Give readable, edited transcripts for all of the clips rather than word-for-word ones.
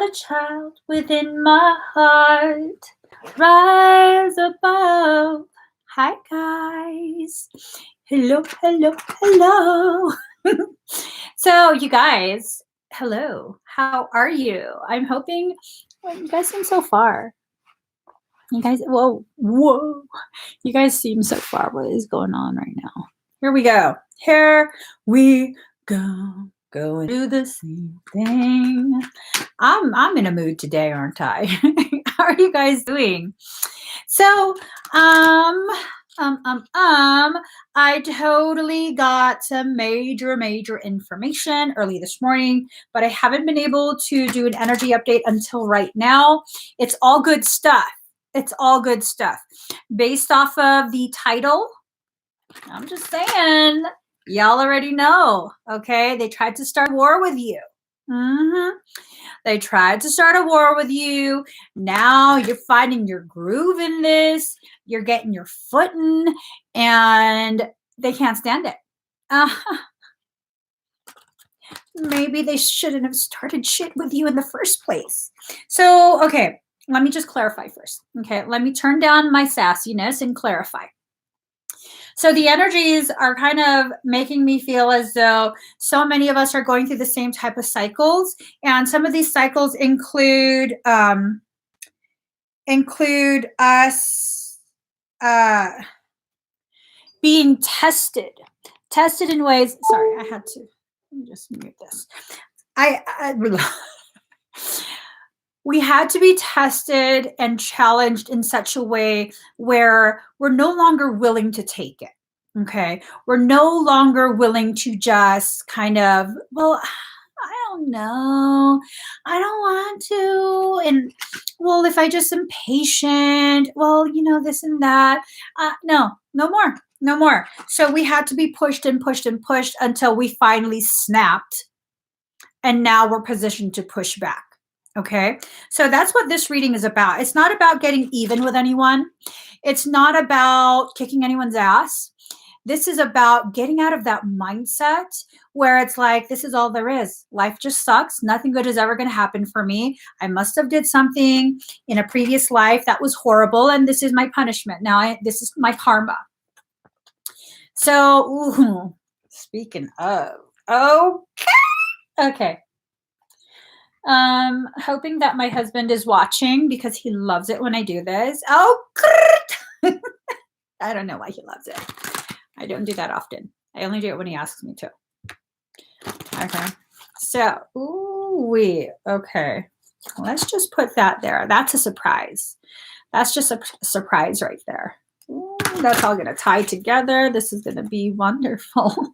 the child within my heart. Rise above. Hi, guys. Hello, hello, hello. So, you guys, hello. How are you? I'm hoping you guys seem so far. You guys, whoa. You guys seem so far. What is going on right now? Here we go. Here we go. Go and do the same thing. I'm in a mood today, aren't I? How are you guys doing? So, I totally got some major information early this morning, but I haven't been able to do an energy update until right now. It's all good stuff. It's all good stuff. Based off of the title, I'm just saying, y'all already know, okay? They tried to start a war with you. They tried to start a war with you. Now you're finding your groove in this. You're getting your footing, and they can't stand it. Maybe they shouldn't have started shit with you in the first place. So, okay, let me just clarify first. Okay, let me turn down my sassiness and clarify. So the energies are kind of making me feel as though so many of us are going through the same type of cycles, and some of these cycles include us being tested in ways. Sorry, I had to. Let me just mute this. We had to be tested and challenged in such a way where we're no longer willing to take it. Okay. We're no longer willing to just kind of, well, I don't know. I don't want to. And well, if I just am patient, well, this and that. No more. So we had to be pushed and pushed and pushed until we finally snapped. And now we're positioned to push back. Okay, so that's what this reading is about. It's not about getting even with anyone. It's not about kicking anyone's ass. This is about getting out of that mindset where it's like, this is all there is. Life just sucks. Nothing good is ever going to happen for me. I must have did something in a previous life that was horrible, and this is my punishment. Now this is my karma. So, speaking of, okay. Hoping that my husband is watching because he loves it when I do this. I don't know why he loves it. I don't do that often. I only do it when he asks me to. Okay. So, okay. Let's just put that there. That's a surprise. That's just a surprise right there. That's all going to tie together. This is going to be wonderful.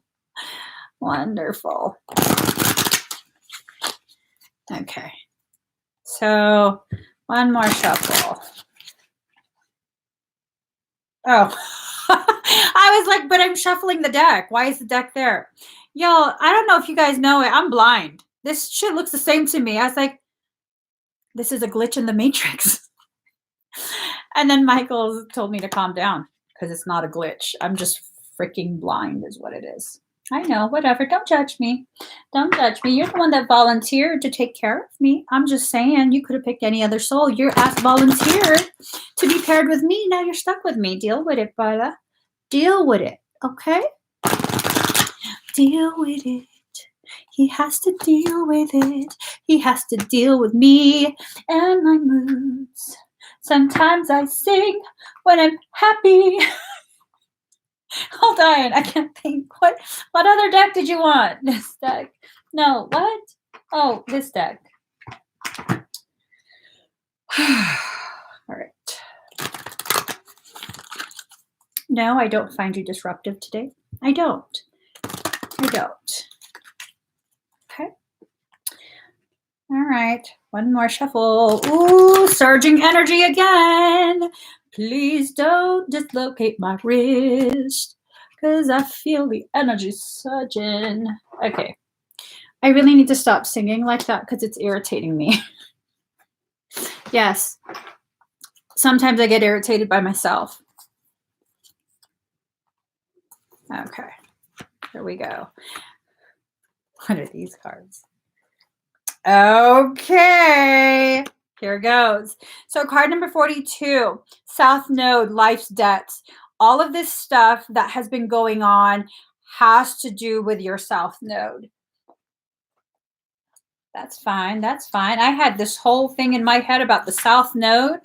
Wonderful. Okay, so one more shuffle. Oh, I was like, but I'm shuffling the deck. Why is the deck there? Y'all, I don't know if you guys know it. I'm blind. This shit looks the same to me. I was like, this is a glitch in the matrix. And then Michael told me to calm down because it's not a glitch. I'm just freaking blind is what it is. I know, whatever. Don't judge me. Don't judge me. You're the one that volunteered to take care of me. I'm just saying, you could have picked any other soul. Your ass volunteered to be paired with me. Now you're stuck with me. Deal with it, brother. Deal with it, okay? Deal with it. He has to deal with it. He has to deal with me and my moods. Sometimes I sing when I'm happy. Hold on, I can't think. What other deck did you want? This deck. No, what? Oh, this deck. All right. No, I don't find you disruptive today. I don't. Okay. All right. One more shuffle. Ooh, surging energy again. Please don't dislocate my wrist because I feel the energy surging. Okay. I really need to stop singing like that because it's irritating me. Yes. Sometimes I get irritated by myself. Okay. Here we go. What are these cards? Okay, here goes. So card number 42, South Node, life's debts. All of this stuff that has been going on has to do with your South Node. That's fine. That's fine. I had this whole thing in my head about the South Node,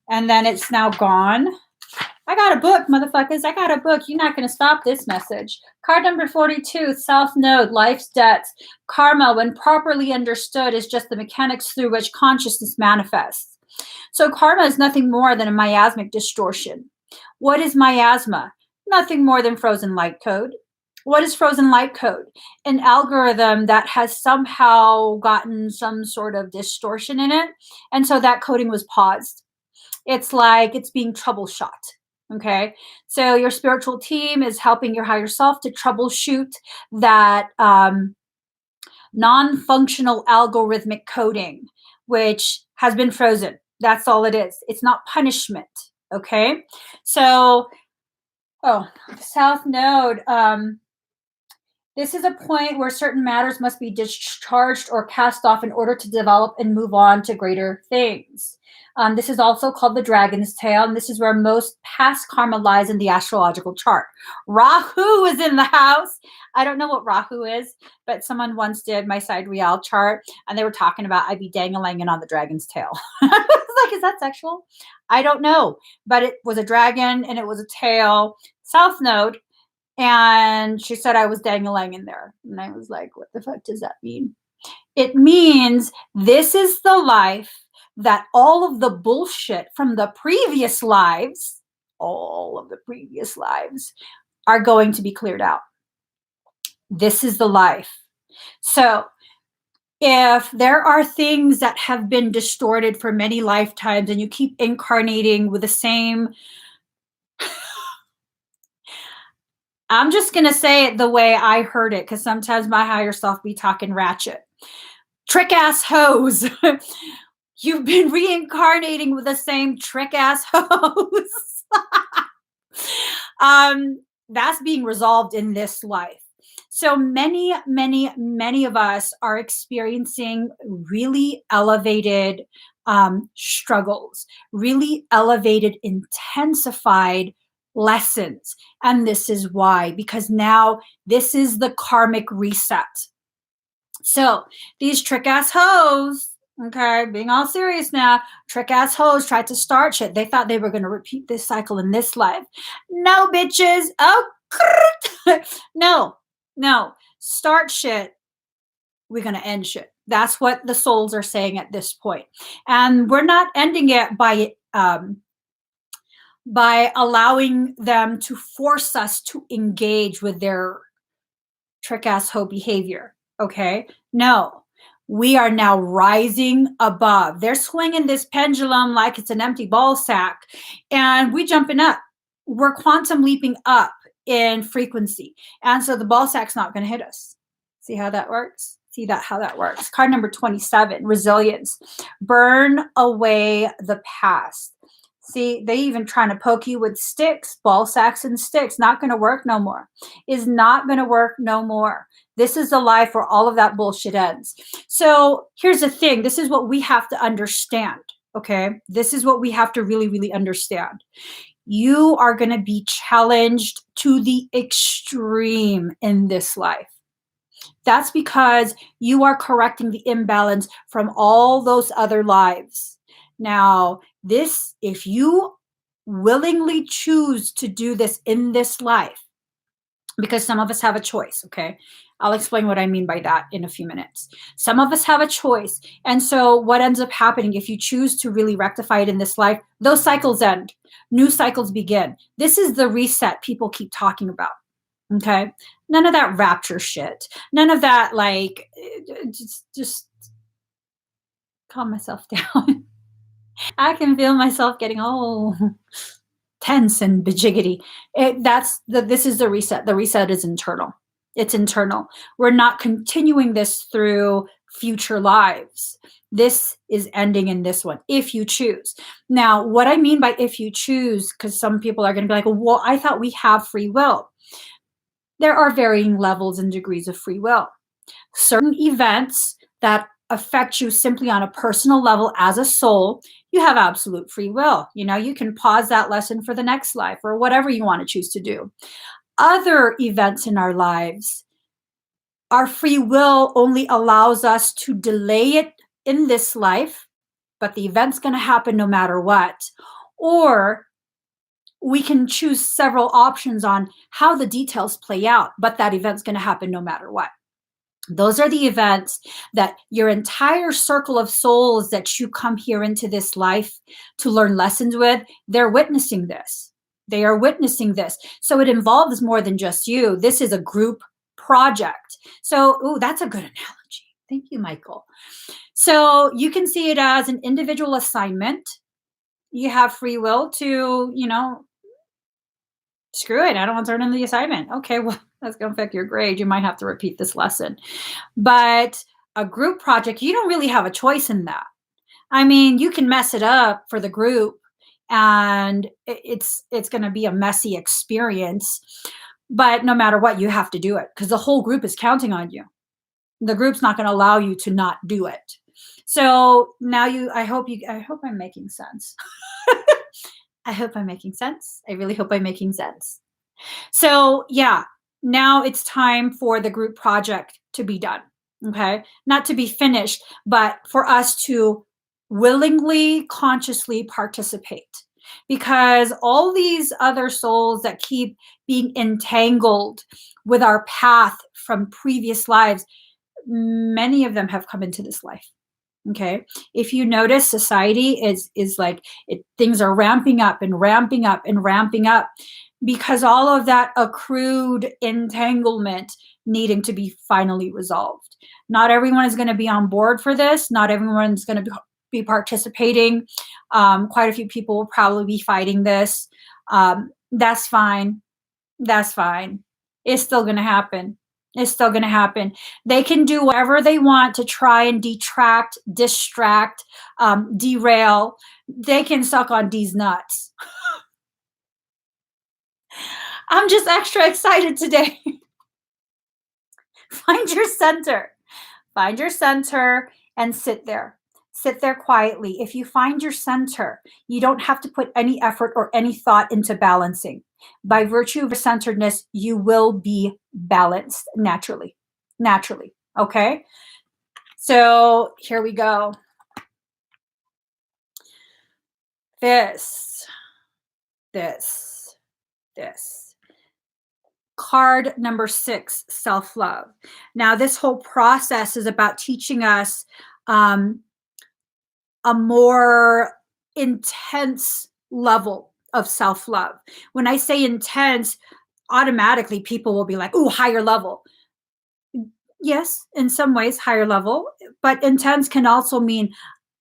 and then it's now gone. I got a book, motherfuckers. I got a book. You're not going to stop this message. Card number 42, South Node, life's debts. Karma, when properly understood, is just the mechanics through which consciousness manifests. So karma is nothing more than a miasmic distortion. What is miasma? Nothing more than frozen light code. What is frozen light code? An algorithm that has somehow gotten some sort of distortion in it. And so that coding was paused. It's like it's being troubleshot. Okay. So your spiritual team is helping your higher self to troubleshoot that non-functional algorithmic coding, which has been frozen. That's all it is. It's not punishment. Okay. So, South Node. This is a point where certain matters must be discharged or cast off in order to develop and move on to greater things. This is also called the dragon's tail, and this is where most past karma lies in the astrological chart. Rahu is in the house. I don't know what Rahu is, but someone once did my sidereal chart, and they were talking about I'd be dangling on the dragon's tail. I was like, is that sexual? I don't know, but it was a dragon, and it was a tail. South Node. And she said I was dangling in there. And I was like, what the fuck does that mean? It means this is the life that all of the bullshit from the previous lives, all of the previous lives, are going to be cleared out. This is the life. So if there are things that have been distorted for many lifetimes and you keep incarnating with the same, I'm just going to say it the way I heard it, because sometimes my higher self be talking ratchet. Trick ass hoes. You've been reincarnating with the same trick ass hoes. That's being resolved in this life. So many of us are experiencing really elevated struggles, really elevated, intensified lessons. And this is why, because now this is the karmic reset. So these trick ass hoes, okay, being all serious now, trick ass hoes tried to start shit. They thought they were going to repeat this cycle in this life. No, bitches. Oh, no. Start shit. We're going to end shit. That's what the souls are saying at this point. And we're not ending it by allowing them to force us to engage with their trick ass hoe behavior. Okay. No, we are now rising above. They're swinging this pendulum like it's an empty ball sack, and we jumping up. We're quantum leaping up in frequency. And so the ball sack's not going to hit us. See how that works? How that works. Card number 27, resilience. Burn away the past. See, they even trying to poke you with sticks, ball sacks and sticks. Not going to work no more. Is not going to work no more. This is the life where all of that bullshit ends. So here's the thing. This is what we have to understand. Okay. This is what we have to really, really understand. You are going to be challenged to the extreme in this life. That's because you are correcting the imbalance from all those other lives. Now, if you willingly choose to do this in this life, because some of us have a choice, okay? I'll explain what I mean by that in a few minutes. Some of us have a choice. And so what ends up happening, if you choose to really rectify it in this life, those cycles end. New cycles begin. This is the reset people keep talking about, okay? None of that rapture shit. None of that, like, just calm myself down. I can feel myself getting tense and bejiggity. This is the reset. The reset is internal. It's internal. We're not continuing this through future lives. This is ending in this one, if you choose. Now, what I mean by if you choose, because some people are going to be like, well, I thought we have free will. There are varying levels and degrees of free will. Certain events that affect you simply on a personal level as a soul, you have absolute free will. You can pause that lesson for the next life or whatever you want to choose to do. Other events in our lives, our free will only allows us to delay it in this life, but the event's going to happen no matter what. Or we can choose several options on how the details play out, but that event's going to happen no matter what. Those are the events that your entire circle of souls that you come here into this life to learn lessons with, they're witnessing this. They are witnessing this. So it involves more than just you. This is a group project. So, that's a good analogy. Thank you, Michael. So you can see it as an individual assignment. You have free will to, screw it, I don't want to turn in the assignment. Okay, well, that's going to affect your grade. You might have to repeat this lesson. But a group project, you don't really have a choice in that. I mean, you can mess it up for the group and it's going to be a messy experience. But no matter what, you have to do it because the whole group is counting on you. The group's not going to allow you to not do it. So now I hope I'm making sense. I hope I'm making sense. I really hope I'm making sense. So yeah, now it's time for the group project to be done. Okay. Not to be finished, but for us to willingly, consciously participate. Because all these other souls that keep being entangled with our path from previous lives, many of them have come into this life. Okay. If you notice, society is like things are ramping up and ramping up and ramping up because all of that accrued entanglement needing to be finally resolved. Not everyone is going to be on board for this. Not everyone's going to be participating. Quite a few people will probably be fighting this. That's fine. That's fine. It's still going to happen. It's still going to happen. They can do whatever they want to try and detract, distract, derail. They can suck on D's nuts. I'm just extra excited today. Find your center. Find your center and sit there. Sit there quietly. If you find your center, you don't have to put any effort or any thought into balancing. By virtue of your centeredness, you will be balanced naturally. Naturally. Okay? So here we go. This. Card number 6, self-love. Now, this whole process is about teaching us a more intense level of self-love. When I say intense, automatically people will be like, "Ooh, higher level." Yes, in some ways, higher level, but intense can also mean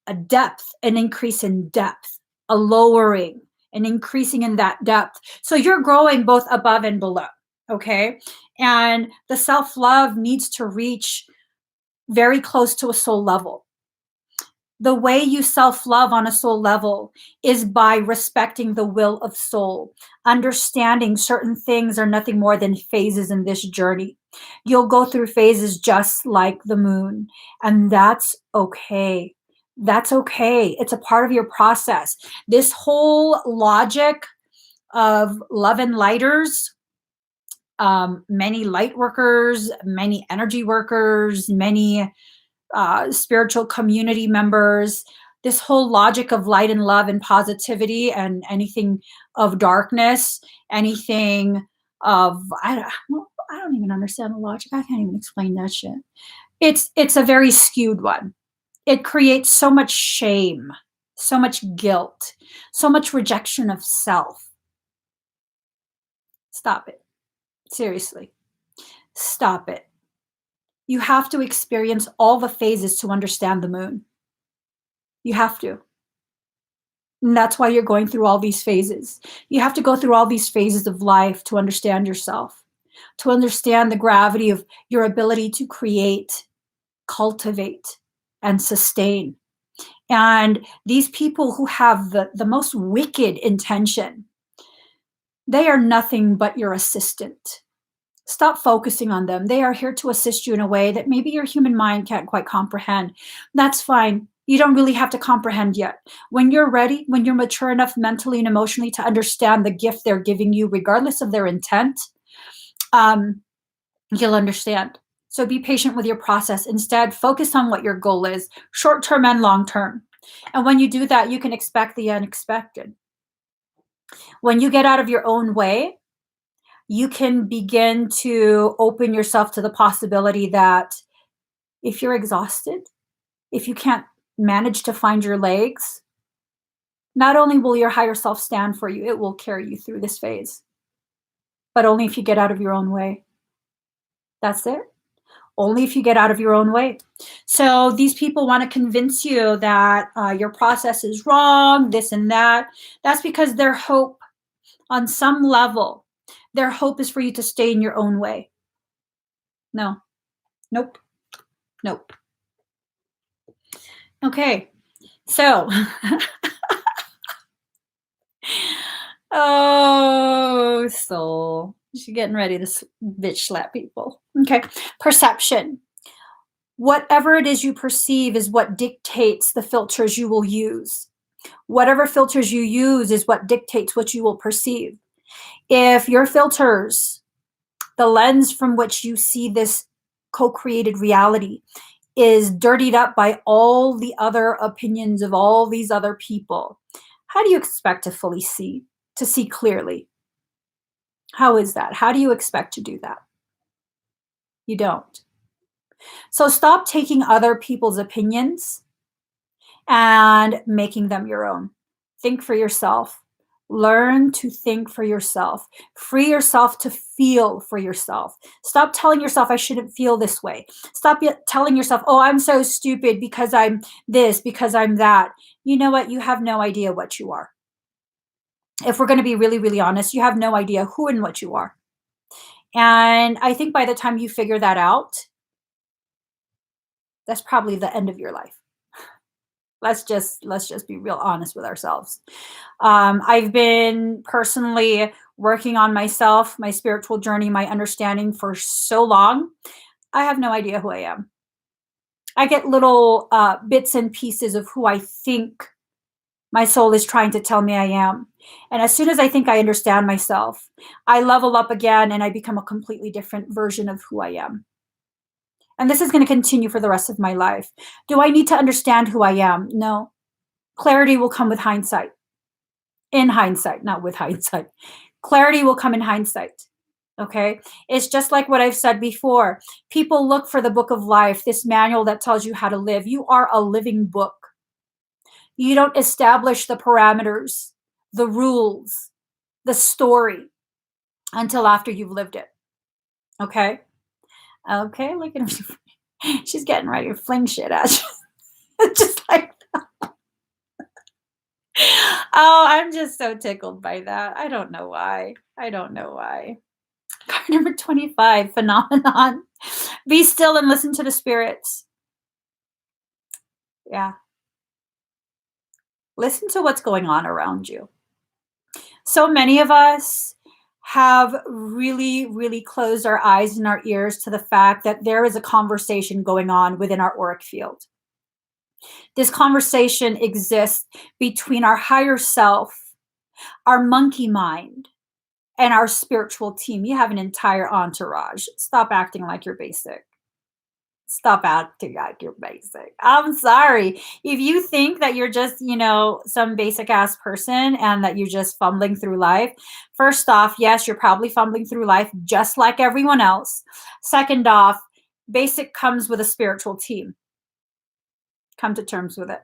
a depth, an increase in depth, a lowering, an increasing in that depth. So you're growing both above and below, okay? And the self-love needs to reach very close to a soul level. The way you self-love on a soul level is by respecting the will of soul, understanding certain things are nothing more than phases in this journey. You'll go through phases just like the moon, and that's okay. That's okay. It's a part of your process. This whole logic of love and lighters, many light workers, many energy workers, many spiritual community members, this whole logic of light and love and positivity and anything of darkness, anything of, I don't even understand the logic. I can't even explain that shit. It's a very skewed one. It creates so much shame, so much guilt, so much rejection of self. Stop it. Seriously. Stop it. You have to experience all the phases to understand the moon. You have to. And that's why you're going through all these phases. You have to go through all these phases of life to understand yourself, to understand the gravity of your ability to create, cultivate, and sustain. And these people who have the most wicked intention, they are nothing but your assistant. Stop focusing on them. They are here to assist you in a way that maybe your human mind can't quite comprehend. That's fine. You don't really have to comprehend yet. When you're ready, when you're mature enough mentally and emotionally to understand the gift they're giving you, regardless of their intent, um, you'll understand. So be patient with your process. Instead, focus on what your goal is, short term and long term. And when you do that, you can expect the unexpected. When you get out of your own way, you can begin to open yourself to the possibility that if you're exhausted, if you can't manage to find your legs, not only will your higher self stand for you, it will carry you through this phase, but only if you get out of your own way. That's it. Only if you get out of your own way. So these people want to convince you that your process is wrong, this and that. That's because their hope, on some level, their hope is for you to stay in your own way. No, nope, nope. Okay, so, oh, soul. She's getting ready to bitch slap people. Okay, perception. Whatever it is you perceive is what dictates the filters you will use. Whatever filters you use is what dictates what you will perceive. If your filters, the lens from which you see this co-created reality, is dirtied up by all the other opinions of all these other people, how do you expect to fully see, to see clearly? How is that? How do you expect to do that? You don't. So stop taking other people's opinions and making them your own. Think for yourself. Learn to think for yourself. Free yourself to feel for yourself. Stop telling yourself, I shouldn't feel this way. Stop telling yourself, oh, I'm so stupid because I'm this, because I'm that. You know what? You have no idea what you are. If we're going to be really, really honest, you have no idea who and what you are. And I think by the time you figure that out, that's probably the end of your life. Let's just be real honest with ourselves. I've been personally working on myself, my spiritual journey, my understanding for so long. I have no idea who I am. I get little bits and pieces of who I think my soul is trying to tell me I am. And as soon as I think I understand myself, I level up again and I become a completely different version of who I am. And this is going to continue for the rest of my life. Do I need to understand who I am? No. Clarity will come with hindsight. In hindsight, not with hindsight. Clarity will come in hindsight. Okay? It's just like what I've said before. People look for the book of life, this manual that tells you how to live. You are a living book. You don't establish the parameters, the rules, the story until after you've lived it. Okay? Okay, look at her. She's getting ready to fling shit at you. Just like that. Oh, I'm just so tickled by that. I don't know why. I don't know why. Card number 25, phenomenon. Be still and listen to the spirits. Yeah. Listen to what's going on around you. So many of us have really, really closed our eyes and our ears to the fact that there is a conversation going on within our auric field. This conversation exists between our higher self, our monkey mind, and our spiritual team. You have an entire entourage. Stop acting like you're basic. Stop acting like you're basic. I'm sorry. If you think that you're just, some basic ass person and that you're just fumbling through life, first off, yes, you're probably fumbling through life just like everyone else. Second off, basic comes with a spiritual team. Come to terms with it.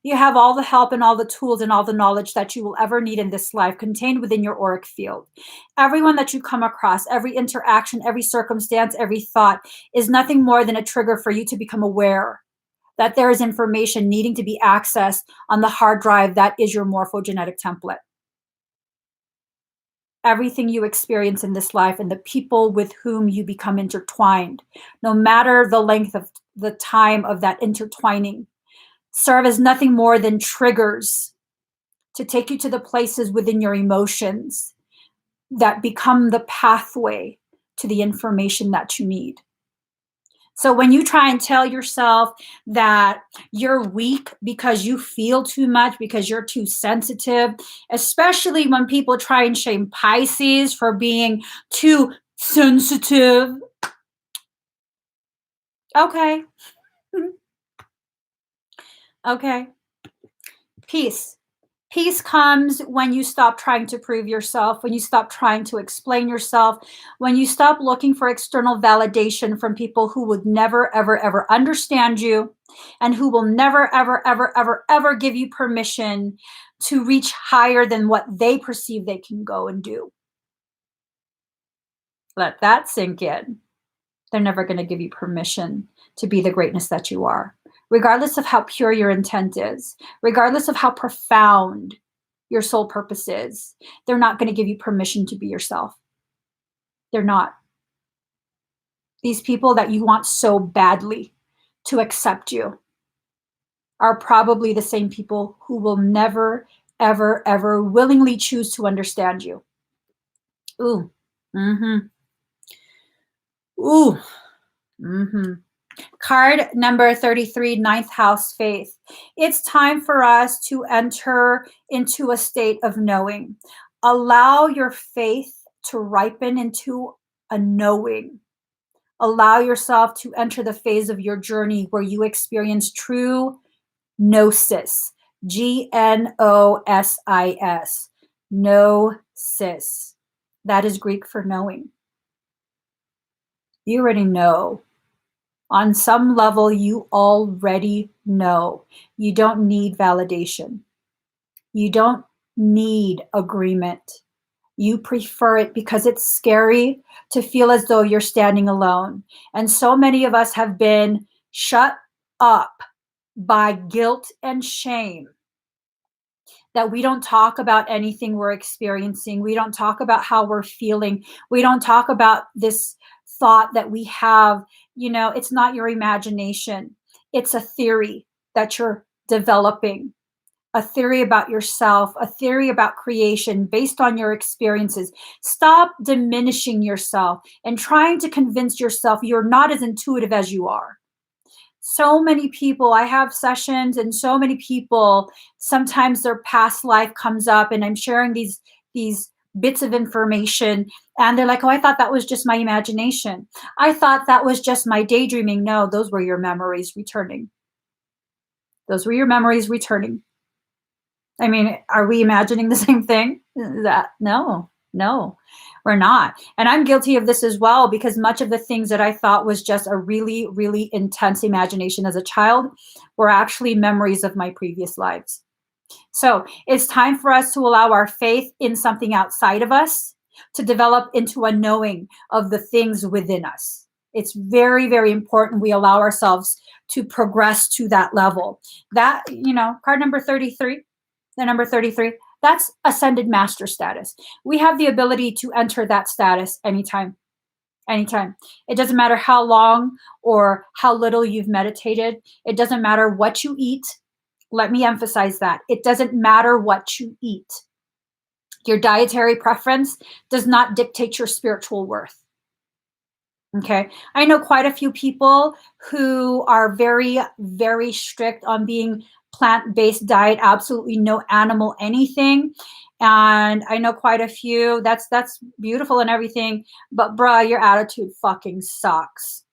You have all the help and all the tools and all the knowledge that you will ever need in this life contained within your auric field. Everyone that you come across, every interaction, every circumstance, every thought is nothing more than a trigger for you to become aware that there is information needing to be accessed on the hard drive that is your morphogenetic template. Everything you experience in this life and the people with whom you become intertwined, no matter the length of the time of that intertwining, serve as nothing more than triggers to take you to the places within your emotions that become the pathway to the information that you need. So when you try and tell yourself that you're weak because you feel too much, because you're too sensitive, especially when people try and shame Pisces for being too sensitive. Okay. Okay. Peace. Peace comes when you stop trying to prove yourself, when you stop trying to explain yourself, when you stop looking for external validation from people who would never, ever, ever understand you and who will never, ever, ever, ever, ever give you permission to reach higher than what they perceive they can go and do. Let that sink in. They're never going to give you permission to be the greatness that you are, regardless of how pure your intent is, regardless of how profound your soul purpose is. They're not going to give you permission to be yourself. They're not. These people that you want so badly to accept you are probably the same people who will never, ever, ever willingly choose to understand you. Ooh. Mm-hmm. Ooh. Mm-hmm. Card number 33, ninth house, faith. It's time for us to enter into a state of knowing. Allow your faith to ripen into a knowing. Allow yourself to enter the phase of your journey where you experience true gnosis. Gnosis. Gnosis. That is Greek for knowing. You already know. On some level, you already know. You don't need validation. You don't need agreement. You prefer it because it's scary to feel as though you're standing alone. And so many of us have been shut up by guilt and shame that we don't talk about anything we're experiencing. We don't talk about how we're feeling. We don't talk about this thought that we have. You know, it's not your imagination. It's a theory that you're developing, a theory about yourself, a theory about creation based on your experiences. Stop diminishing yourself and trying to convince yourself you're not as intuitive as you are. So many people, I have sessions, and so many people, sometimes their past life comes up, and I'm sharing these bits of information, and they're like, oh, I thought that was just my imagination. I thought that was just my daydreaming. No, those were your memories returning. Those were your memories returning. I mean, are we imagining the same thing? No, we're not. And I'm guilty of this as well, because much of the things that I thought was just a really, really intense imagination as a child were actually memories of my previous lives. So it's time for us to allow our faith in something outside of us to develop into a knowing of the things within us. It's very, very important we allow ourselves to progress to that level. That, card number 33, the number 33, that's ascended master status. We have the ability to enter that status anytime. It doesn't matter how long or how little you've meditated. It doesn't matter what you eat. Let me emphasize that. It doesn't matter what you eat. Your dietary preference does not dictate your spiritual worth. Okay. I know quite a few people who are very, very strict on being plant-based diet, absolutely no animal anything. And I know quite a few, that's beautiful and everything, but bruh, your attitude fucking sucks.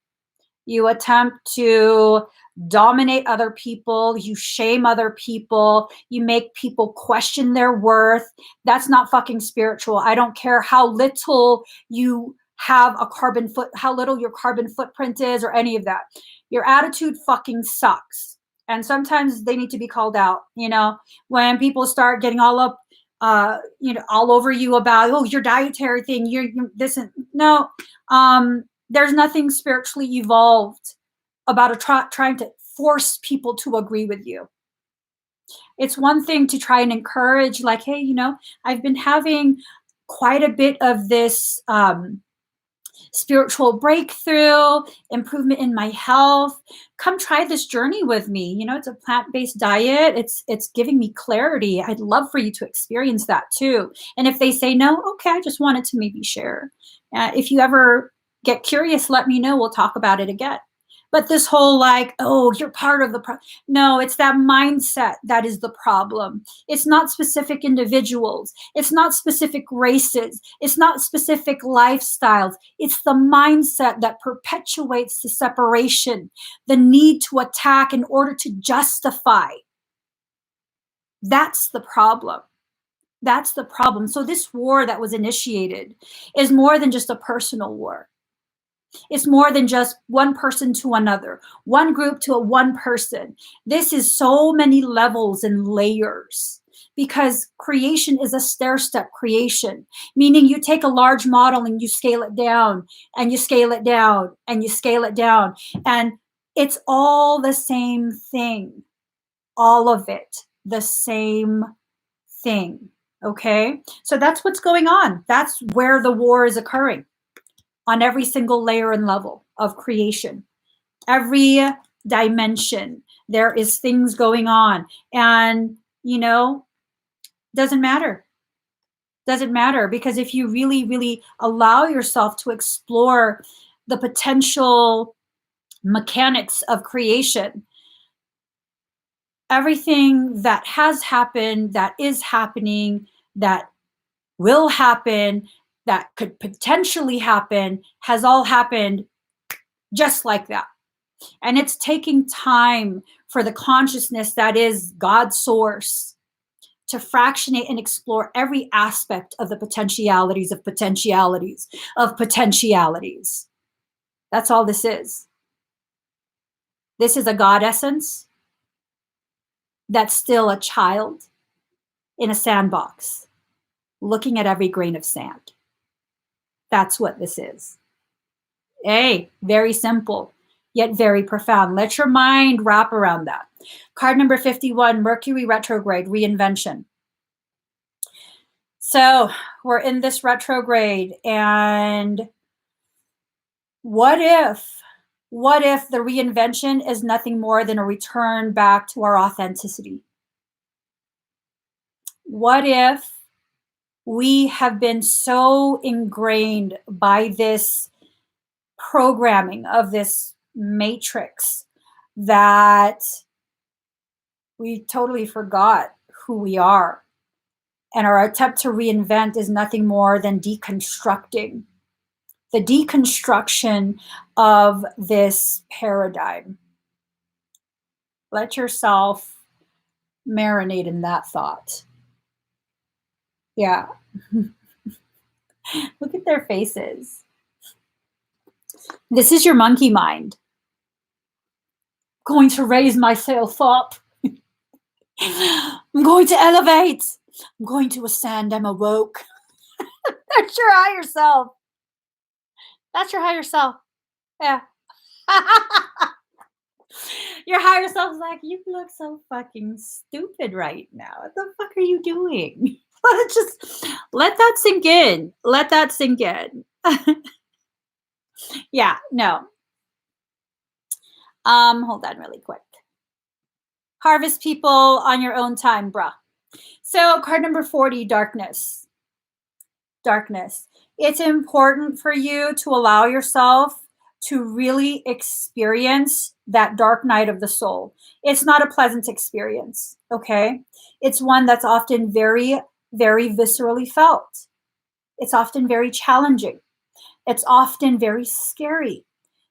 You attempt to dominate other people, you shame other people, you make people question their worth. That's not fucking spiritual. I don't care how little you have how little your carbon footprint is or any of that. Your attitude fucking sucks. And sometimes they need to be called out. When people start getting all up, all over you about, oh, your dietary thing, you're this and no, there's nothing spiritually evolved about trying to force people to agree with you. It's one thing to try and encourage, like, hey, I've been having quite a bit of this spiritual breakthrough, improvement in my health. Come try this journey with me. It's a plant-based diet. It's giving me clarity. I'd love for you to experience that too. And if they say no, okay, I just wanted to maybe share. If you ever Get curious, let me know. We'll talk about it again. But this whole like, oh, you're part of the problem. No, it's that mindset that is the problem. It's not specific individuals. It's not specific races. It's not specific lifestyles. It's the mindset that perpetuates the separation, the need to attack in order to justify. That's the problem. That's the problem. So this war that was initiated is more than just a personal war. It's more than just one person to another, one group to one person. This is so many levels and layers because creation is a stair-step creation, meaning you take a large model and you scale it down and you scale it down and you scale it down. And it's all the same thing, all of it, the same thing. Okay? So that's what's going on. That's where the war is occurring. On every single layer and level of creation. Every dimension, there is things going on. And, doesn't matter. Doesn't matter because if you really, really allow yourself to explore the potential mechanics of creation, everything that has happened, that is happening, that will happen, that could potentially happen, has all happened just like that. And it's taking time for the consciousness that is God's source to fractionate and explore every aspect of the potentialities of potentialities of potentialities. That's all this is. This is a God essence that's still a child in a sandbox, looking at every grain of sand. That's what this is. Hey, very simple, yet very profound. Let your mind wrap around that. Card number 51, Mercury retrograde, reinvention. So we're in this retrograde, and what if the reinvention is nothing more than a return back to our authenticity? What if we have been so ingrained by this programming of this matrix that we totally forgot who we are? And our attempt to reinvent is nothing more than deconstructing. The deconstruction of this paradigm. Let yourself marinate in that thought. Yeah. Look at their faces. This is your monkey mind. Going to raise myself up. I'm going to elevate. I'm going to ascend. I'm awoke. That's your higher self. That's your higher self. Yeah. Your higher self's like, you look so fucking stupid right now. What the fuck are you doing? Just let that sink in. Let that sink in. Yeah, no. Hold on really quick. Harvest people on your own time, bruh. So card number 40, darkness. Darkness. It's important for you to allow yourself to really experience that dark night of the soul. It's not a pleasant experience, okay? It's one that's often very, very viscerally felt. It's often very challenging. It's often very scary.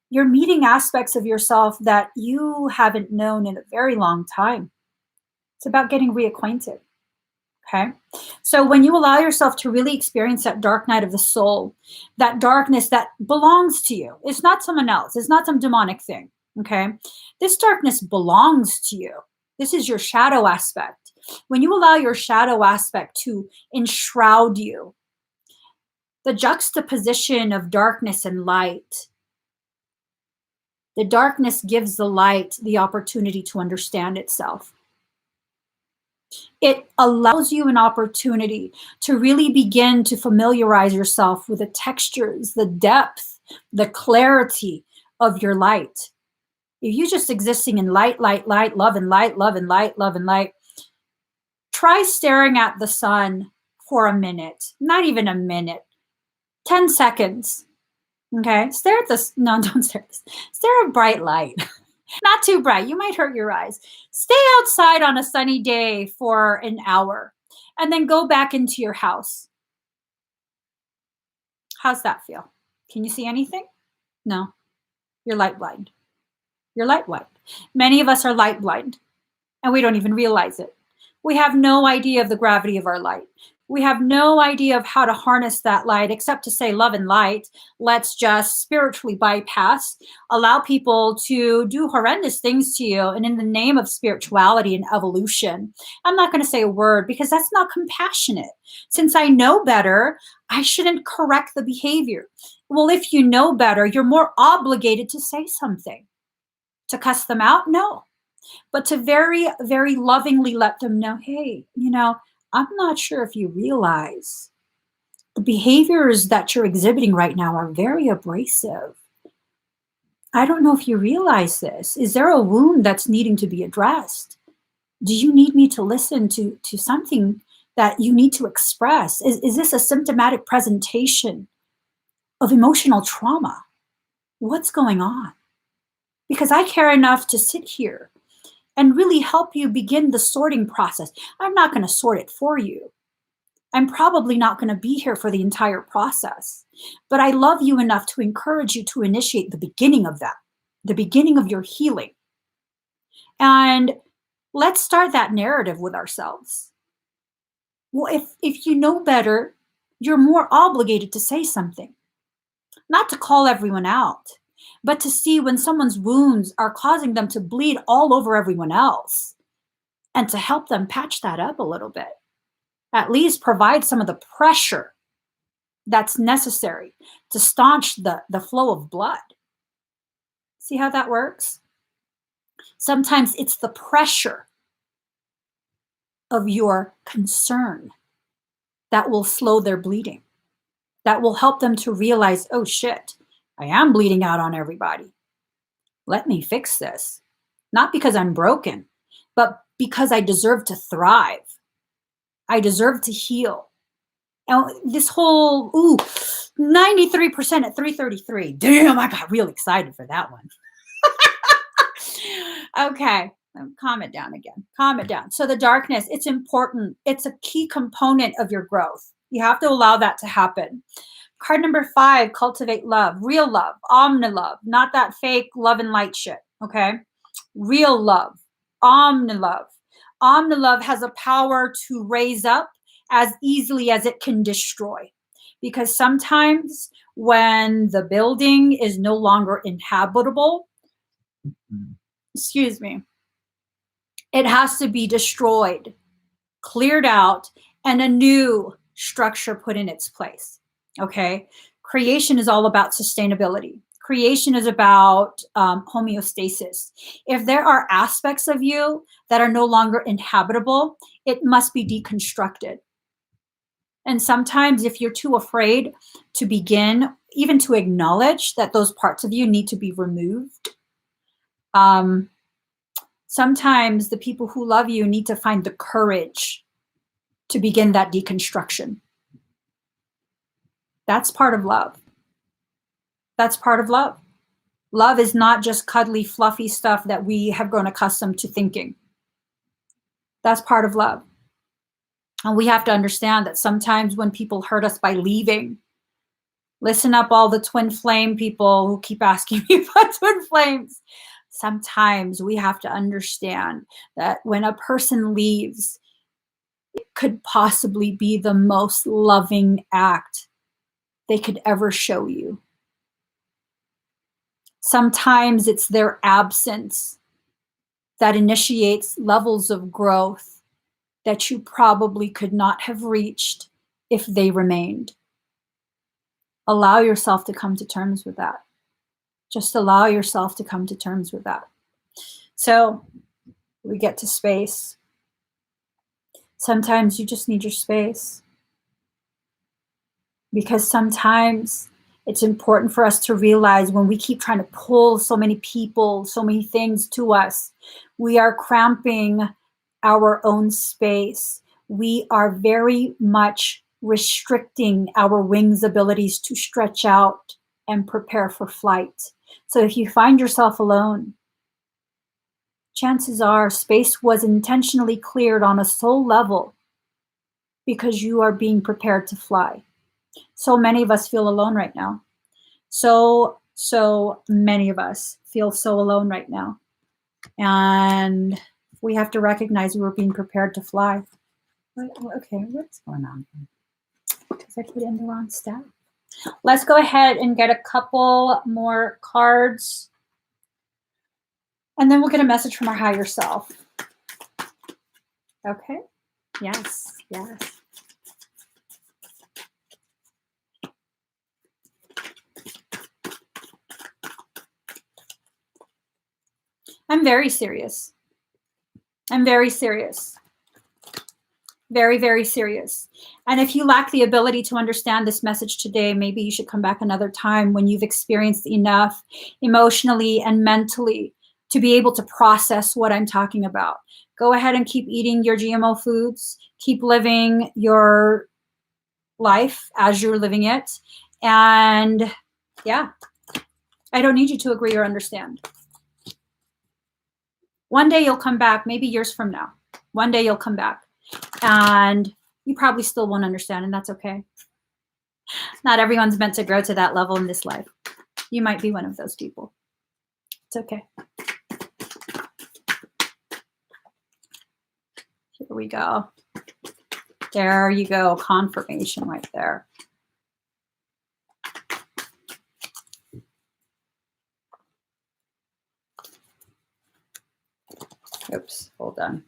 You're meeting aspects of yourself that you haven't known in a very long time. It's about getting reacquainted. Okay. So when you allow yourself to really experience that dark night of the soul, that darkness that belongs to you, it's not someone else. It's not some demonic thing. Okay. This darkness belongs to you. This is your shadow aspect. When you allow your shadow aspect to enshroud you, the juxtaposition of darkness and light, the darkness gives the light the opportunity to understand itself. It allows you an opportunity to really begin to familiarize yourself with the textures, the depth, the clarity of your light. If you're just existing in light, light, light, love and light, love and light, love and light, try staring at the sun for a minute, not even a minute, 10 seconds. Okay, stare at this. No, don't stare at this. Stare at bright light. Not too bright. You might hurt your eyes. Stay outside on a sunny day for an hour and then go back into your house. How's that feel? Can you see anything? No, you're light blind. You're light blind. Many of us are light blind and we don't even realize it. We have no idea of the gravity of our light. We have no idea of how to harness that light except to say love and light. Let's just spiritually bypass, allow people to do horrendous things to you. And in the name of spirituality and evolution, I'm not going to say a word because that's not compassionate. Since I know better, I shouldn't correct the behavior. Well, if you know better, you're more obligated to say something. To cuss them out? No. But to very, very lovingly let them know, hey, I'm not sure if you realize the behaviors that you're exhibiting right now are very abrasive. I don't know if you realize this. Is there a wound that's needing to be addressed? Do you need me to listen to something that you need to express? Is this a symptomatic presentation of emotional trauma? What's going on? Because I care enough to sit here and really help you begin the sorting process. I'm not going to sort it for you. I'm probably not going to be here for the entire process, but I love you enough to encourage you to initiate the beginning of that, the beginning of your healing. And let's start that narrative with ourselves. Well, if you know better, you're more obligated to say something, not to call everyone out, but to see when someone's wounds are causing them to bleed all over everyone else and to help them patch that up a little bit. At least provide some of the pressure that's necessary to staunch the flow of blood. See how that works? Sometimes it's the pressure of your concern that will slow their bleeding, that will help them to realize, oh shit, I am bleeding out on everybody. Let me fix this. Not because I'm broken, but because I deserve to thrive. I deserve to heal. And this whole, 93% at 333. Damn, I got real excited for that one. Okay, calm it down again. Calm it down. So the darkness, it's important. It's a key component of your growth. You have to allow that to happen. Card number 5, cultivate love, real love, omni-love, not that fake love and light shit, okay? Real love, omni-love. Omni-love has a power to raise up as easily as it can destroy. Because sometimes when the building is no longer inhabitable, excuse me, it has to be destroyed, cleared out, and a new structure put in its place. Okay? Creation is all about sustainability. Creation is about homeostasis. If there are aspects of you that are no longer inhabitable, it must be deconstructed. And sometimes if you're too afraid to begin, even to acknowledge that those parts of you need to be removed, sometimes the people who love you need to find the courage to begin that deconstruction. That's part of love. That's part of love. Love is not just cuddly, fluffy stuff that we have grown accustomed to thinking. That's part of love. And we have to understand that sometimes when people hurt us by leaving, listen up, all the twin flame people who keep asking me about twin flames. Sometimes we have to understand that when a person leaves, it could possibly be the most loving act they could ever show you. Sometimes it's their absence that initiates levels of growth that you probably could not have reached if they remained. Allow yourself to come to terms with that. Just allow yourself to come to terms with that. So we get to space. Sometimes you just need your space. Because sometimes it's important for us to realize when we keep trying to pull so many people, so many things to us, we are cramping our own space. We are very much restricting our wings' abilities to stretch out and prepare for flight. So if you find yourself alone, chances are space was intentionally cleared on a soul level because you are being prepared to fly. So many of us feel alone right now. So many of us feel so alone right now. And we have to recognize we're being prepared to fly. Okay, what's going on? Because I put in the wrong stuff. Let's go ahead and get a couple more cards. And then we'll get a message from our higher self. Okay? Yes, yes. I'm very serious. I'm very serious. Very, very serious. And if you lack the ability to understand this message today, maybe you should come back another time when you've experienced enough emotionally and mentally to be able to process what I'm talking about. Go ahead and keep eating your GMO foods. Keep living your life as you're living it. And yeah, I don't need you to agree or understand. One day you'll come back, maybe years from now. One day you'll come back and you probably still won't understand, and that's okay. Not everyone's meant to grow to that level in this life. You might be one of those people. It's okay. Here we go. There you go. Confirmation right there. Oops, hold on.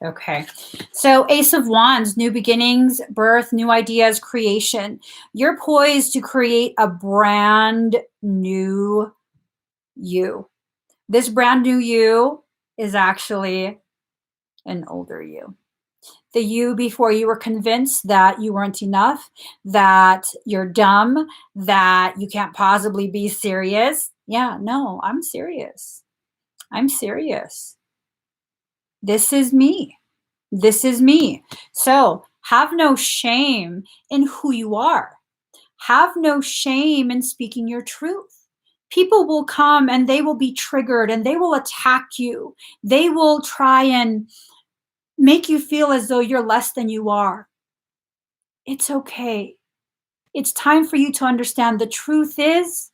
Okay, so Ace of Wands, new beginnings, birth, new ideas, creation. You're poised to create a brand new you. This brand new you is actually an older you. The you before you were convinced that you weren't enough, that you're dumb, that you can't possibly be serious. Yeah, no, I'm serious. I'm serious. This is me. This is me. So have no shame in who you are. Have no shame in speaking your truth. People will come and they will be triggered and they will attack you. They will try and make you feel as though you're less than you are. It's okay. It's time for you to understand the truth is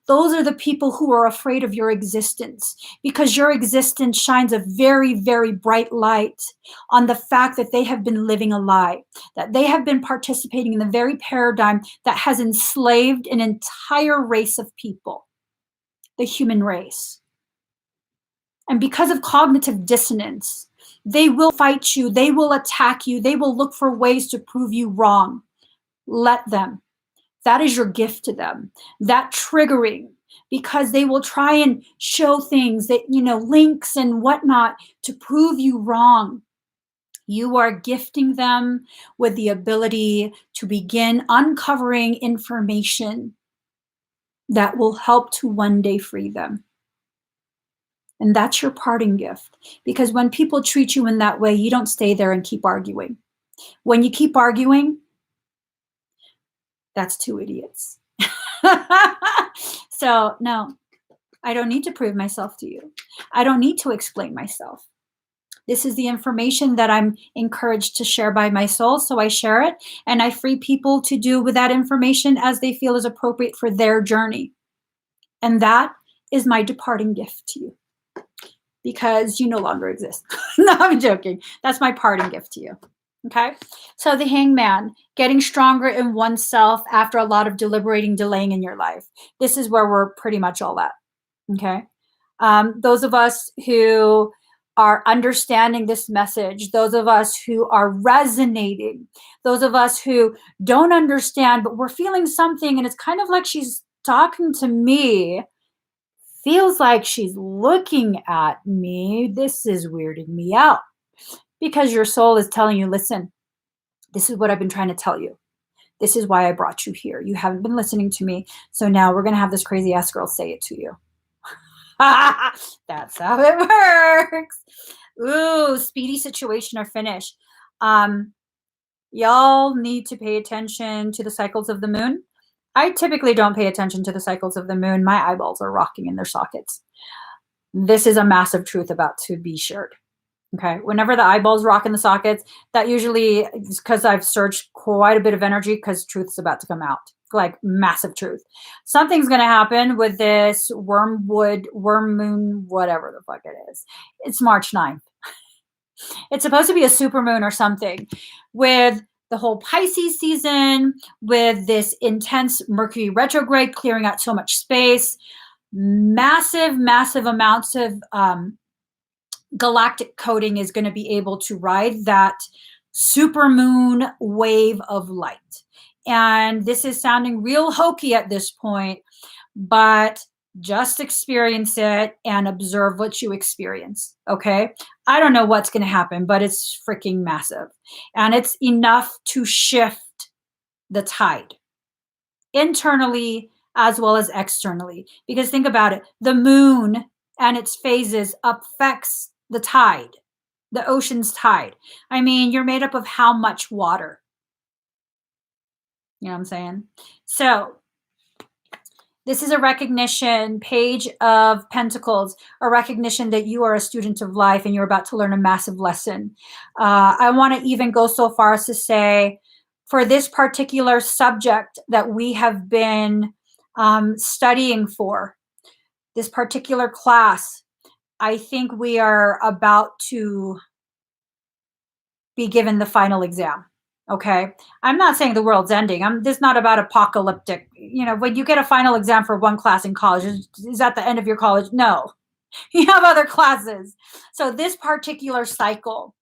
those are the people who are afraid of your existence because your existence shines a very, very bright light on the fact that they have been living a lie, that they have been participating in the very paradigm that has enslaved an entire race of people, the human race. And because of cognitive dissonance, they will fight you, they will attack you, they will look for ways to prove you wrong. Let them. That is your gift to them. That triggering, because they will try and show things that, links and whatnot to prove you wrong. You are gifting them with the ability to begin uncovering information that will help to one day free them. And that's your parting gift. Because when people treat you in that way, you don't stay there and keep arguing. When you keep arguing, that's two idiots. So no, I don't need to prove myself to you. I don't need to explain myself. This is the information that I'm encouraged to share by my soul, so I share it, and I free people to do with that information as they feel is appropriate for their journey. And that is my departing gift to you, because you no longer exist. No, I'm joking. That's my parting gift to you. Okay, so the Hangman, getting stronger in oneself after a lot of deliberating, delaying in your life. This is where we're pretty much all at. Okay, those of us who are understanding this message, those of us who are resonating, those of us who don't understand, but we're feeling something, and it's kind of like she's talking to me. Feels like she's looking at me. This is weirding me out. Because your soul is telling you, listen, this is what I've been trying to tell you. This is why I brought you here. You haven't been listening to me. So now we're going to have this crazy ass girl say it to you. That's how it works. Ooh, speedy situation or finish. Y'all need to pay attention to the cycles of the moon. I typically don't pay attention to the cycles of the moon. My eyeballs are rocking in their sockets. This is a massive truth about to be shared. Okay. Whenever the eyeballs rock in the sockets, that usually is because I've searched quite a bit of energy because truth is about to come out. Like massive truth. Something's going to happen with this worm moon, whatever the fuck it is. It's March 9th. It's supposed to be a super moon or something with the whole Pisces season, with this intense Mercury retrograde clearing out so much space, massive amounts of galactic coding is going to be able to ride that super moon wave of light. And this is sounding real hokey at this point, but just experience it and observe what you experience. Okay. I don't know what's going to happen, but it's freaking massive. And it's enough to shift the tide internally as well as externally. Because think about it, the moon and its phases affects the tide, the ocean's tide. I mean, you're made up of how much water? You know what I'm saying? So this is a recognition, Page of Pentacles, a recognition that you are a student of life and you're about to learn a massive lesson. I want to even go so far as to say, for this particular subject that we have been studying for, this particular class, I think we are about to be given the final exam. Okay. I'm not saying the world's ending. This is not about apocalyptic. You know, when you get a final exam for one class in college, is that the end of your college? No, you have other classes. So this particular cycle,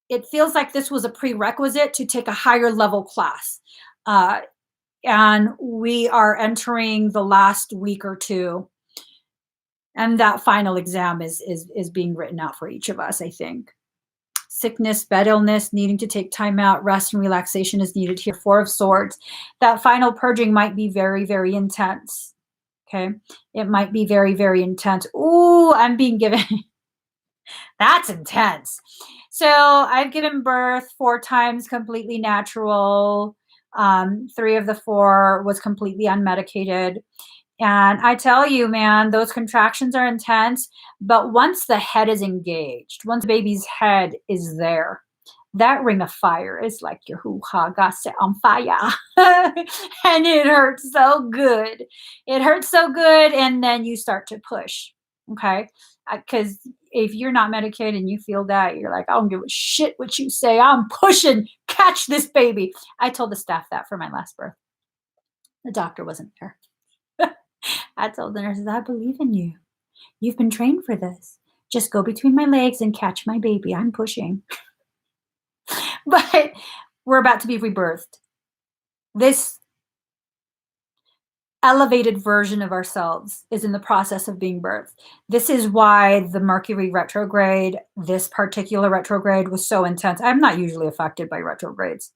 it feels like this was a prerequisite to take a higher level class. And we are entering the last week or two. And that final exam is being written out for each of us, I think. Sickness, bed illness, needing to take time out, rest and relaxation is needed here. Four of Swords. That final purging might be very, very intense. Okay. It might be very, very intense. Ooh, I'm being given. That's intense. So I've given birth 4 times completely natural. 3 of the 4 was completely unmedicated. And I tell you, man, those contractions are intense. But once the head is engaged, once the baby's head is there, that ring of fire is like your hoo-ha got set on fire. And it hurts so good. It hurts so good. And then you start to push. Okay. Because if you're not medicated and you feel that, you're like, I don't give a shit what you say. I'm pushing. Catch this baby. I told the staff that for my last birth. The doctor wasn't there. I told the nurses, I believe in you. You've been trained for this. Just go between my legs and catch my baby. I'm pushing. But we're about to be rebirthed. This elevated version of ourselves is in the process of being birthed. This is why the Mercury retrograde, this particular retrograde, was so intense. I'm not usually affected by retrogrades.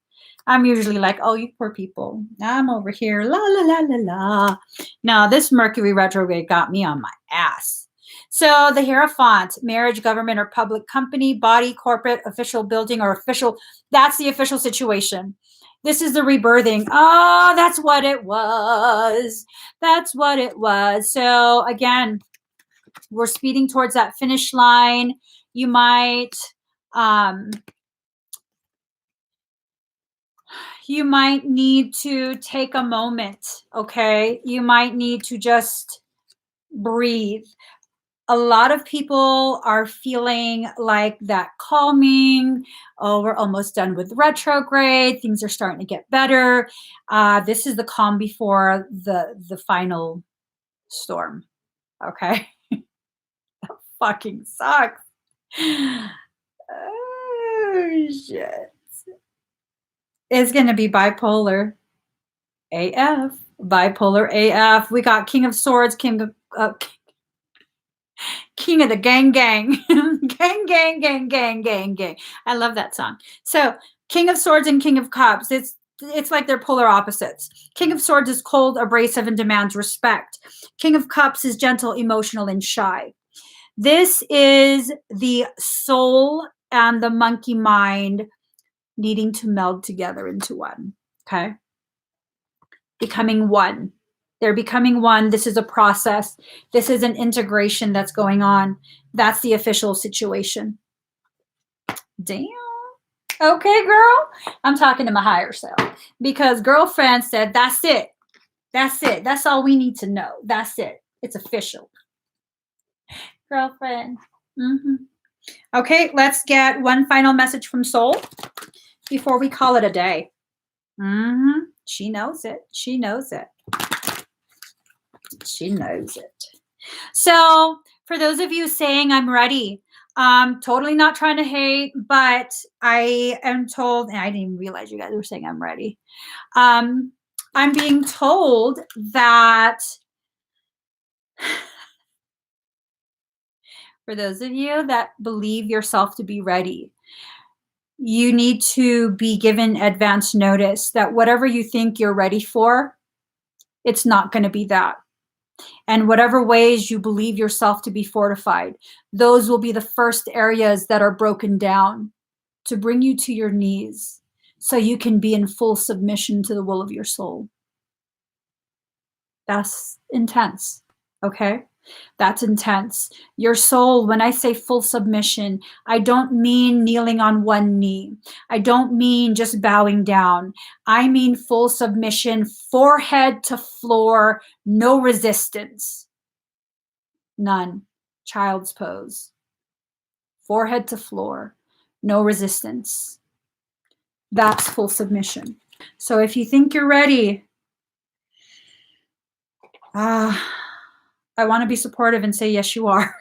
I'm usually like, oh, you poor people. I'm over here, la, la, la, la, la. Now, this Mercury retrograde got me on my ass. So the Hierophant, marriage, government, or public company, body, corporate, official building, or official, that's the official situation. This is the rebirthing. Oh, that's what it was. That's what it was. So again, we're speeding towards that finish line. You might need to take a moment, okay? You might need to just breathe. A lot of people are feeling like that calming. Oh, we're almost done with retrograde. Things are starting to get better. This is the calm before the final storm, okay? That fucking sucks. Oh, shit. It's going to be bipolar AF. Bipolar AF. We got King of Swords, King of the gang. gang, gang, gang, gang, gang, gang. I love that song. So King of Swords and King of Cups. It's like they're polar opposites. King of Swords is cold, abrasive, and demands respect. King of Cups is gentle, emotional, and shy. This is the soul and the monkey mind needing to meld together into one. Okay. Becoming one. They're becoming one. This is a process. This is an integration that's going on. That's the official situation. Damn. Okay, girl. I'm talking to my higher self because girlfriend said, that's it. That's it. That's all we need to know. That's it. It's official. Girlfriend. Mm-hmm. Okay, let's get one final message from Soul before we call it a day. Mm-hmm. She knows it. She knows it. She knows it. So for those of you saying I'm ready, totally not trying to hate, but I am told, and I didn't even realize you guys were saying I'm ready. I'm being told that for those of you that believe yourself to be ready, you need to be given advance notice that whatever you think you're ready for, it's not going to be that. And whatever ways you believe yourself to be fortified, those will be the first areas that are broken down to bring you to your knees so you can be in full submission to the will of your soul. That's intense, okay? That's intense. Your soul, when I say full submission, I don't mean kneeling on one knee. I don't mean just bowing down. I mean full submission, forehead to floor, no resistance. None. Child's pose. Forehead to floor, no resistance. That's full submission. So if you think you're ready, I want to be supportive and say, yes, you are.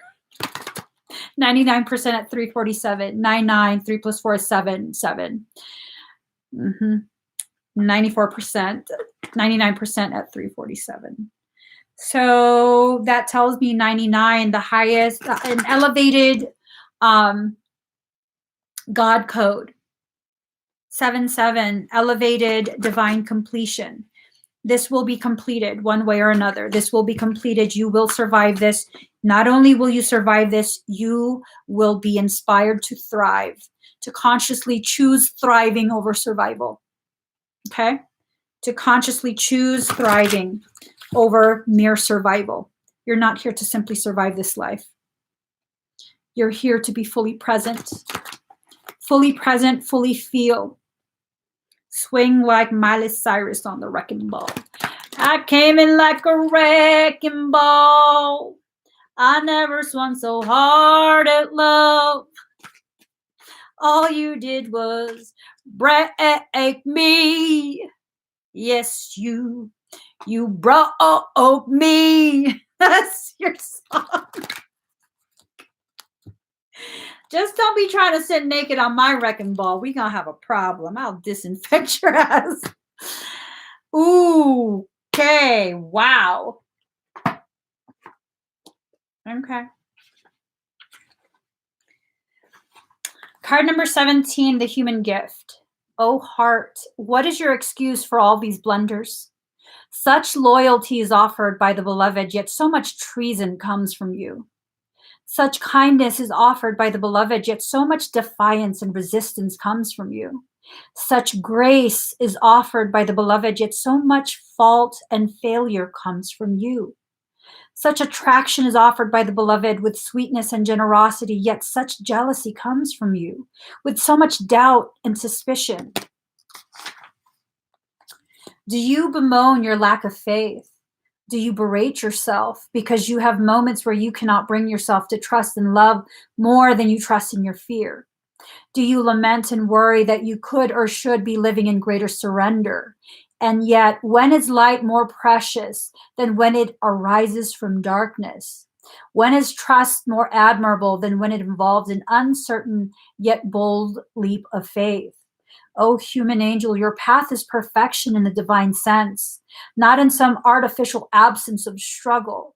99% at 347. 99, 3 plus 4 is 7. 7. 94%, 99% at 347. So that tells me 99, the highest, an elevated God code. 7-7, elevated divine completion. This will be completed one way or another. This will be completed. You will survive this. Not only will you survive this, you will be inspired to thrive, to consciously choose thriving over survival. Okay? To consciously choose thriving over mere survival. You're not here to simply survive this life. You're here to be fully present. Fully present, fully feel. Swing like Miley Cyrus on the wrecking ball. I came in like a wrecking ball. I never swung so hard at love. All you did was break me. Yes, you broke me. That's your song. Just don't be trying to sit naked on my wrecking ball. We're going to have a problem. I'll disinfect your ass. Ooh, okay. Wow. Okay. Card number 17, the human gift. Oh, heart, what is your excuse for all these blunders? Such loyalty is offered by the beloved, yet so much treason comes from you. Such kindness is offered by the beloved, yet so much defiance and resistance comes from you. Such grace is offered by the beloved, yet so much fault and failure comes from you. Such attraction is offered by the beloved with sweetness and generosity, yet such jealousy comes from you, with so much doubt and suspicion. Do you bemoan your lack of faith? Do you berate yourself because you have moments where you cannot bring yourself to trust and love more than you trust in your fear? Do you lament and worry that you could or should be living in greater surrender? And yet, when is light more precious than when it arises from darkness? When is trust more admirable than when it involves an uncertain yet bold leap of faith? Oh, human angel, your path is perfection in the divine sense, not in some artificial absence of struggle,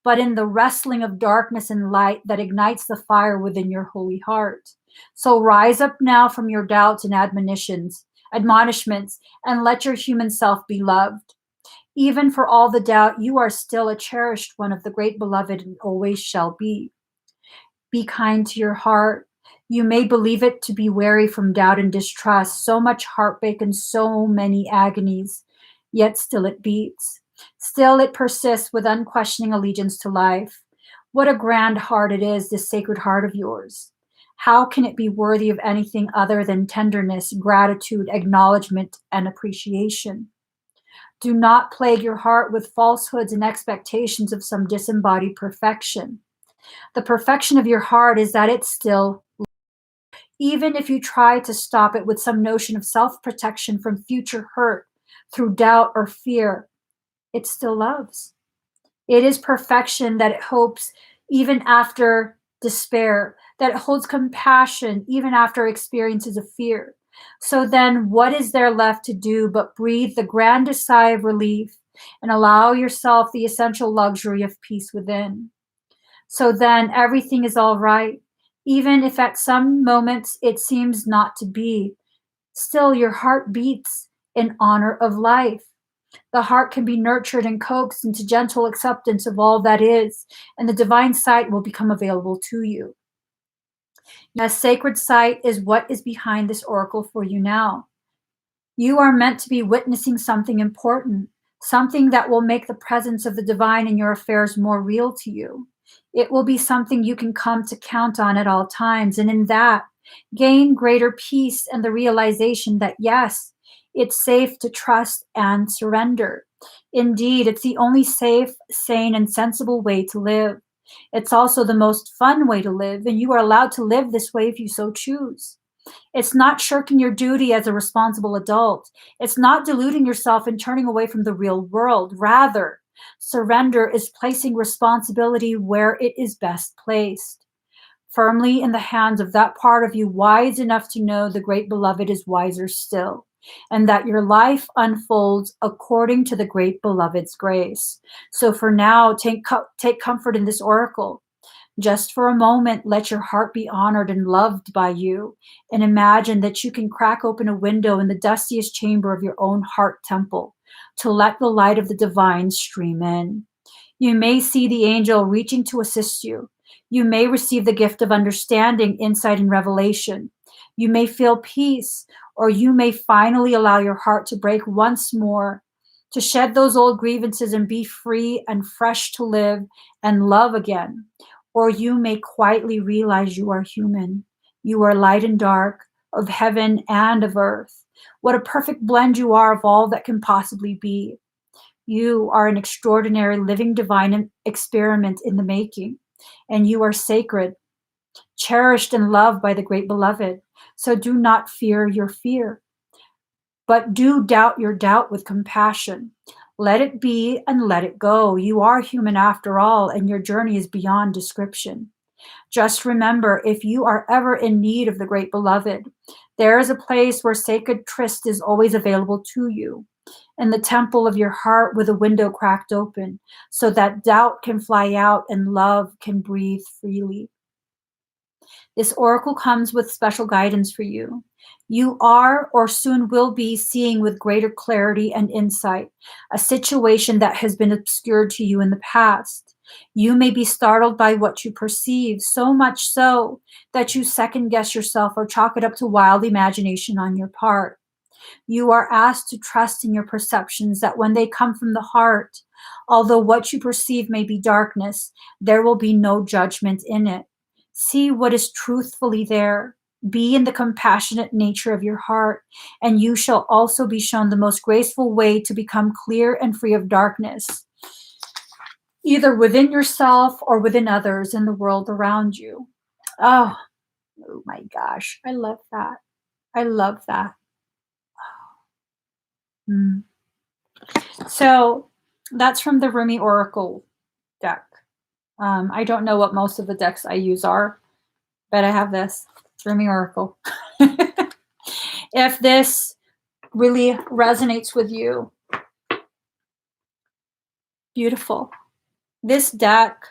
but in the wrestling of darkness and light that ignites the fire within your holy heart. So rise up now from your doubts and admonishments, and let your human self be loved. Even for all the doubt, you are still a cherished one of the great beloved and always shall be. Be kind to your heart. You may believe it to be wary from doubt and distrust, so much heartbreak and so many agonies, yet still it beats. Still it persists with unquestioning allegiance to life. What a grand heart it is, this sacred heart of yours. How can it be worthy of anything other than tenderness, gratitude, acknowledgement, and appreciation? Do not plague your heart with falsehoods and expectations of some disembodied perfection. The perfection of your heart is that it's still, even if you try to stop it with some notion of self-protection from future hurt through doubt or fear, it still loves. It is perfection that it hopes even after despair, that it holds compassion even after experiences of fear. So then, what is there left to do but breathe the grandest sigh of relief and allow yourself the essential luxury of peace within? So then, everything is all right, even if at some moments it seems not to be. Still, your heart beats in honor of life. The heart can be nurtured and coaxed into gentle acceptance of all that is, and the divine sight will become available to you. Yes, sacred sight is what is behind this oracle for you now. You are meant to be witnessing something important, something that will make the presence of the divine in your affairs more real to you. It will be something you can come to count on at all times, and in that, gain greater peace and the realization that yes, it's safe to trust and surrender. Indeed, it's the only safe, sane, and sensible way to live. It's also the most fun way to live, and you are allowed to live this way if you so choose. It's not shirking your duty as a responsible adult. It's not deluding yourself and turning away from the real world. Rather, surrender is placing responsibility where it is best placed, firmly in the hands of that part of you wise enough to know the great beloved is wiser still, and that your life unfolds according to the great beloved's grace. So for now, take comfort in this oracle. Just for a moment, let your heart be honored and loved by you, and imagine that you can crack open a window in the dustiest chamber of your own heart temple to let the light of the divine stream in. You may see the angel reaching to assist you. You may receive the gift of understanding, insight, and revelation. You may feel peace, or you may finally allow your heart to break once more, to shed those old grievances and be free and fresh to live and love again. Or you may quietly realize you are human. You are light and dark, of heaven and of earth. What a perfect blend you are of all that can possibly be. You are an extraordinary living divine experiment in the making, and you are sacred, cherished and loved by the great beloved. So do not fear your fear, but do doubt your doubt with compassion. Let it be and let it go. You are human after all, and your journey is beyond description. Just remember, if you are ever in need of the great beloved, there is a place where sacred tryst is always available to you, in the temple of your heart with a window cracked open, so that doubt can fly out and love can breathe freely. This oracle comes with special guidance for you. You are or soon will be seeing with greater clarity and insight a situation that has been obscured to you in the past. You may be startled by what you perceive, so much so that you second guess yourself or chalk it up to wild imagination on your part. You are asked to trust in your perceptions that when they come from the heart, although what you perceive may be darkness, there will be no judgment in it. See what is truthfully there. Be in the compassionate nature of your heart, and you shall also be shown the most graceful way to become clear and free of darkness, either within yourself or within others in the world around you. Oh, oh my gosh. I love that. I love that. Mm. So that's from the Rumi Oracle deck. I don't know what most of the decks I use are, but I have this Rumi Oracle. If this really resonates with you, beautiful. This deck,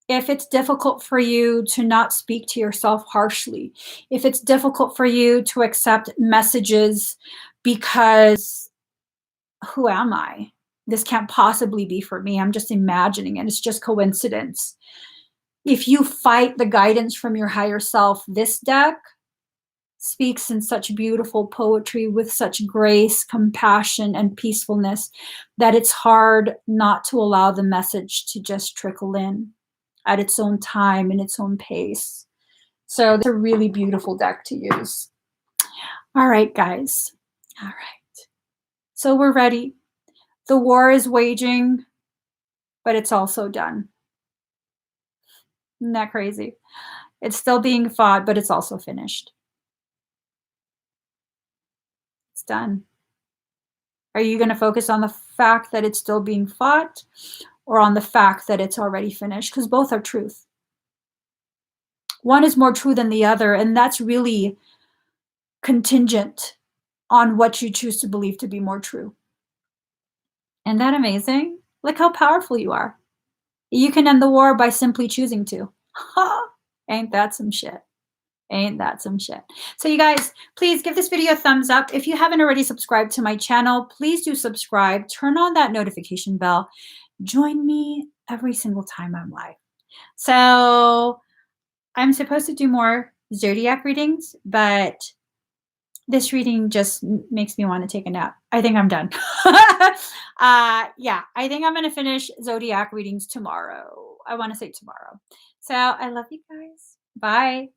if it's difficult for you to not speak to yourself harshly, if it's difficult for you to accept messages because who am I? This can't possibly be for me. I'm just imagining it. It's just coincidence. If you fight the guidance from your higher self, this deck speaks in such beautiful poetry with such grace, compassion, and peacefulness that it's hard not to allow the message to just trickle in at its own time and its own pace. So it's a really beautiful deck to use. All right, guys. All right. So we're ready. The war is waging, but it's also done. Isn't that crazy? It's still being fought, but it's also finished. It's done. Are you going to focus on the fact that it's still being fought or on the fact that it's already finished? Because both are truth. One is more true than the other, and that's really contingent on what you choose to believe to be more true. Isn't that amazing? Look how powerful you are. You can end the war by simply choosing to. Ain't that some shit? Ain't that some shit? So you guys, please give this video a thumbs up. If you haven't already subscribed to my channel, please do subscribe. Turn on that notification bell. Join me every single time I'm live. So I'm supposed to do more zodiac readings, but this reading just makes me want to take a nap. I think I'm done. Yeah, I think I'm going to finish zodiac readings tomorrow. I want to say tomorrow. So I love you guys. Bye.